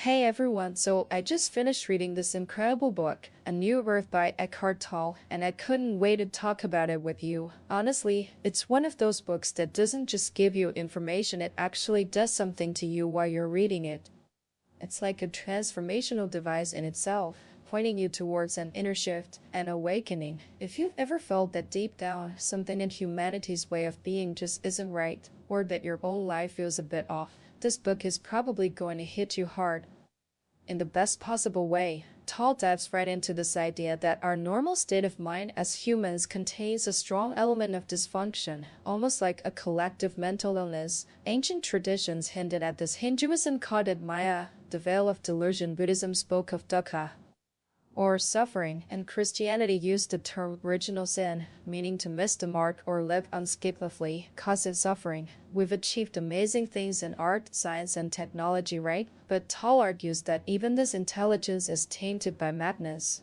Hey everyone, so I just finished reading this incredible book, A New Earth by Eckhart Tolle, and I couldn't wait to talk about it with you. Honestly, it's one of those books that doesn't just give you information, it actually does something to you while you're reading it. It's like a transformational device in itself, pointing you towards an inner shift, an awakening. If you've ever felt that deep down, something in humanity's way of being just isn't right, or that your own life feels a bit off, this book is probably going to hit you hard. In the best possible way, Toll dives right into this idea that our normal state of mind as humans contains a strong element of dysfunction, almost like a collective mental illness. Ancient traditions hinted at this. Hinduism called it Maya, the veil of delusion. Buddhism spoke of dukkha, or suffering, and Christianity used the term original sin, meaning to miss the mark or live unscathelessly, causes suffering. We've achieved amazing things in art, science, and technology, right? But Toll argues that even this intelligence is tainted by madness.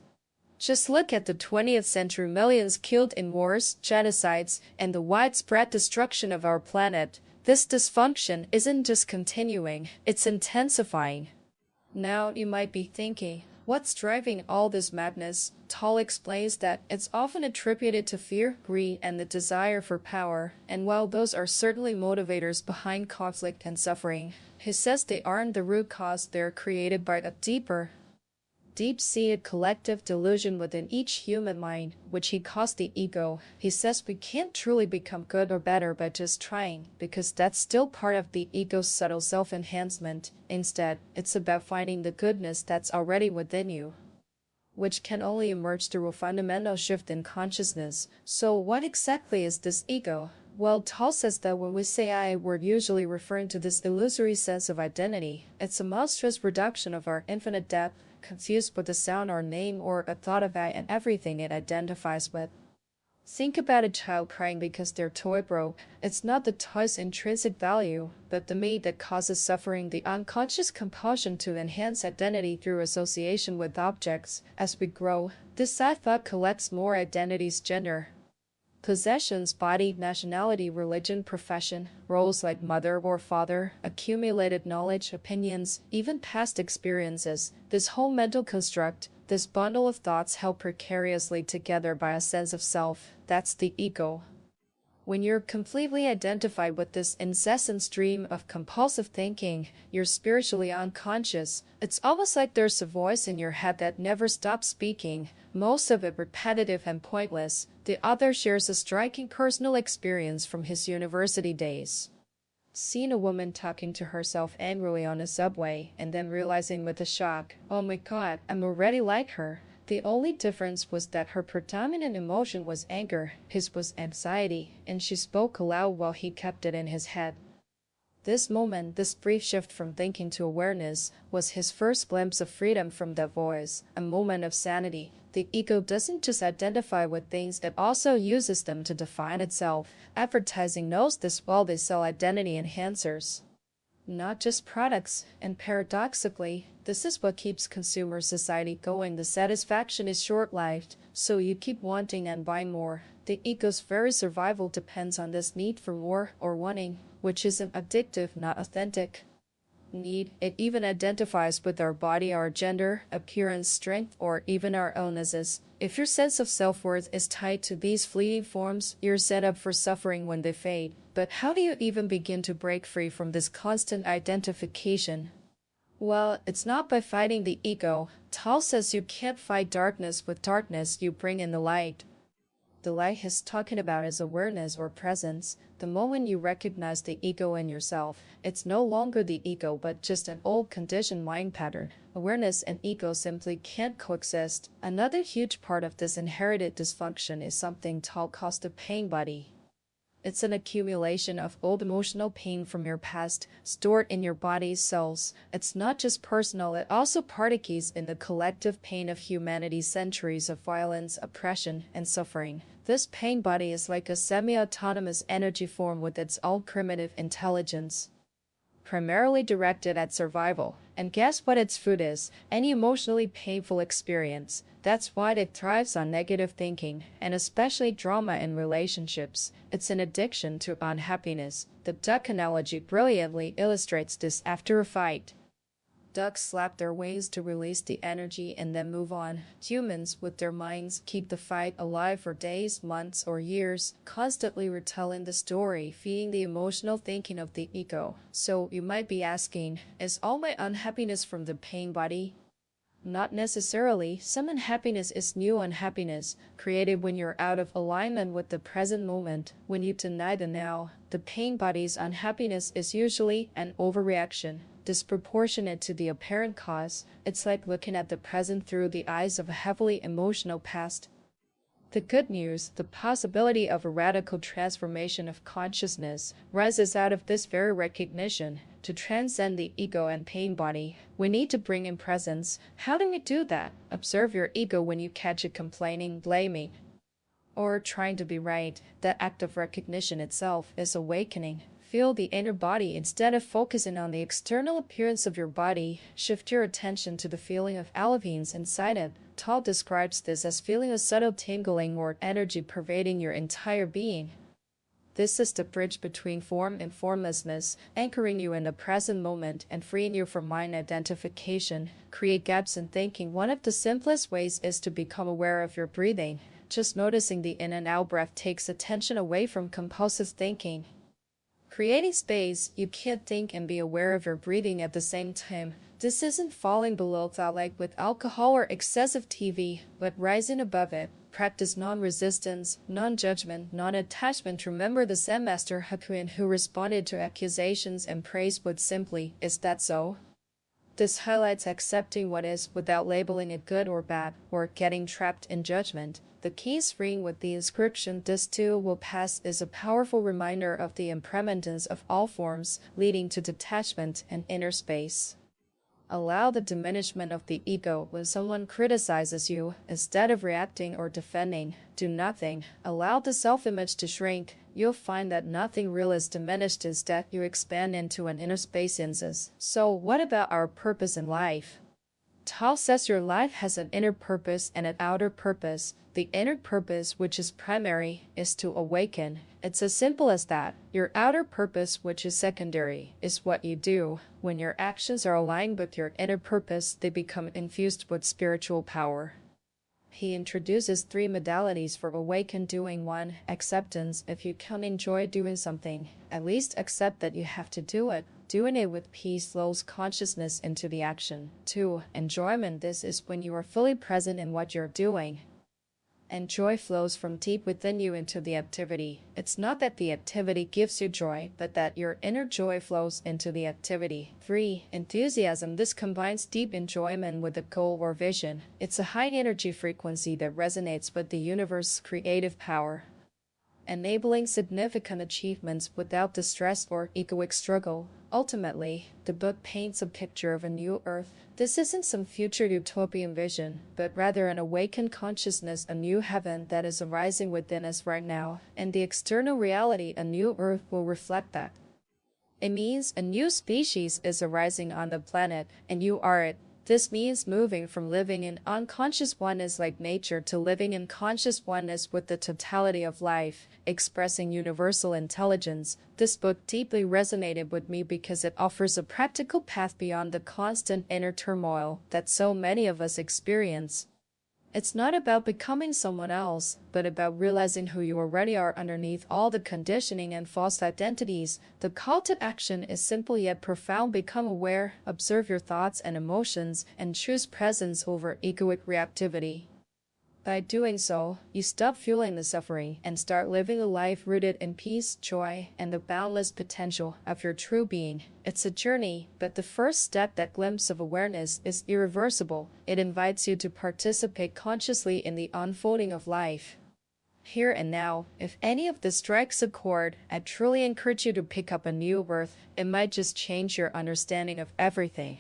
Just look at the 20th century: millions killed in wars, genocides, and the widespread destruction of our planet. This dysfunction isn't just continuing, it's intensifying. Now you might be thinking, what's driving all this madness? Toll explains that it's often attributed to fear, greed, and the desire for power, and while those are certainly motivators behind conflict and suffering, he says they aren't the root cause. They're created by a deep-seated collective delusion within each human mind, which he calls the ego. He says we can't truly become good or better by just trying, because that's still part of the ego's subtle self-enhancement. Instead, it's about finding the goodness that's already within you, which can only emerge through a fundamental shift in consciousness. So what exactly is this ego? Well, Toll says that when we say I, we're usually referring to this illusory sense of identity. It's a monstrous reduction of our infinite depth, confused with the sound or name or a thought of I and everything it identifies with. Think about a child crying because their toy broke. It's not the toy's intrinsic value, but the me that causes suffering, the unconscious compulsion to enhance identity through association with objects. As we grow, this I thought collects more identities: gender, possessions, body, nationality, religion, profession, roles like mother or father, accumulated knowledge, opinions, even past experiences. This whole mental construct, this bundle of thoughts held precariously together by a sense of self, that's the ego. When you're completely identified with this incessant stream of compulsive thinking, you're spiritually unconscious. It's almost like there's a voice in your head that never stops speaking, most of it repetitive and pointless. The author shares a striking personal experience from his university days. Seeing a woman talking to herself angrily on a subway, and then realizing with a shock, oh my god, I'm already like her. The only difference was that her predominant emotion was anger, his was anxiety, and she spoke aloud while he kept it in his head. This moment, this brief shift from thinking to awareness, was his first glimpse of freedom from that voice, a moment of sanity. The ego doesn't just identify with things, it also uses them to define itself. Advertising knows this well. They sell identity enhancers, not just products, and paradoxically, this is what keeps consumer society going. The satisfaction is short-lived, so you keep wanting and buying more. The ego's very survival depends on this need for more, or wanting, which isn't addictive, not authentic need. It even identifies with our body, our gender, appearance, strength, or even our illnesses. If your sense of self-worth is tied to these fleeting forms, you're set up for suffering when they fade. But how do you even begin to break free from this constant identification? Well, it's not by fighting the ego. Toll says you can't fight darkness with darkness, you bring in the light. The light he's talking about is awareness or presence. The moment you recognize the ego in yourself, it's no longer the ego but just an old conditioned mind pattern. Awareness and ego simply can't coexist. Another huge part of this inherited dysfunction is something Toll calls the pain body. It's an accumulation of old emotional pain from your past, stored in your body's cells. It's not just personal, it also partakes in the collective pain of humanity's centuries of violence, oppression, and suffering. This pain body is like a semi-autonomous energy form with its own primitive intelligence, primarily directed at survival. And guess what its food is? Any emotionally painful experience. That's why it thrives on negative thinking, and especially drama in relationships. It's an addiction to unhappiness. The duck analogy brilliantly illustrates this. After a fight, Ducks slap their wings to release the energy and then move on. Humans, with their minds, keep the fight alive for days, months, or years, constantly retelling the story, feeding the emotional thinking of the ego. So, you might be asking, is all my unhappiness from the pain body? Not necessarily. Some unhappiness is new unhappiness, created when you're out of alignment with the present moment. When you deny the now, the pain body's unhappiness is usually an overreaction, disproportionate to the apparent cause. It's like looking at the present through the eyes of a heavily emotional past. The good news, the possibility of a radical transformation of consciousness, rises out of this very recognition. To transcend the ego and pain body, we need to bring in presence. How do we do that? Observe your ego when you catch it complaining, blaming, or trying to be right. That act of recognition itself is awakening. Feel the inner body instead of focusing on the external appearance of your body. Shift your attention to the feeling of alevines inside it. Tal describes this as feeling a subtle tingling or energy pervading your entire being. This is the bridge between form and formlessness, anchoring you in the present moment and freeing you from mind identification. Create gaps in thinking. One of the simplest ways is to become aware of your breathing. Just noticing the in and out breath takes attention away from compulsive thinking. Creating space, you can't think and be aware of your breathing at the same time. This isn't falling below thought like with alcohol or excessive TV, but rising above it. Practice non-resistance, non-judgment, non-attachment. Remember the Zen master Hakuin, who responded to accusations and praise with simply, "Is that so?" This highlights accepting what is without labeling it good or bad, or getting trapped in judgment. The key is freeing with the inscription, "This too will pass," is a powerful reminder of the impermanence of all forms, leading to detachment and inner space. Allow the diminishment of the ego when someone criticizes you. Instead of reacting or defending, do nothing. Allow the self-image to shrink. You'll find that nothing real is diminished. Instead, you expand into an inner space. So, what about our purpose in life? Tao says your life has an inner purpose and an outer purpose. The inner purpose, which is primary, is to awaken. It's as simple as that. Your outer purpose, which is secondary, is what you do. When your actions are aligned with your inner purpose, they become infused with spiritual power. He introduces 3 modalities for awakened doing. 1. Acceptance. If you can't enjoy doing something, at least accept that you have to do it. Doing it with peace lulls consciousness into the action. 2. Enjoyment. This is when you are fully present in what you're doing, and joy flows from deep within you into the activity. It's not that the activity gives you joy, but that your inner joy flows into the activity. 3. Enthusiasm. This combines deep enjoyment with a goal or vision. It's a high energy frequency that resonates with the universe's creative power, enabling significant achievements without the stress or egoic struggle. Ultimately, the book paints a picture of a new earth. This isn't some future utopian vision, but rather an awakened consciousness, a new heaven that is arising within us right now, and the external reality, a new earth, will reflect that. It means a new species is arising on the planet, and you are it. This means moving from living in unconscious oneness like nature to living in conscious oneness with the totality of life, expressing universal intelligence. This book deeply resonated with me because it offers a practical path beyond the constant inner turmoil that so many of us experience. It's not about becoming someone else, but about realizing who you already are underneath all the conditioning and false identities. The call to action is simple yet profound. Become aware, observe your thoughts and emotions, and choose presence over egoic reactivity. By doing so, you stop fueling the suffering and start living a life rooted in peace, joy, and the boundless potential of your true being. It's a journey, but the first step, that glimpse of awareness, is irreversible. It invites you to participate consciously in the unfolding of life, here and now. If any of this strikes a chord, I truly encourage you to pick up a new birth. It might just change your understanding of everything.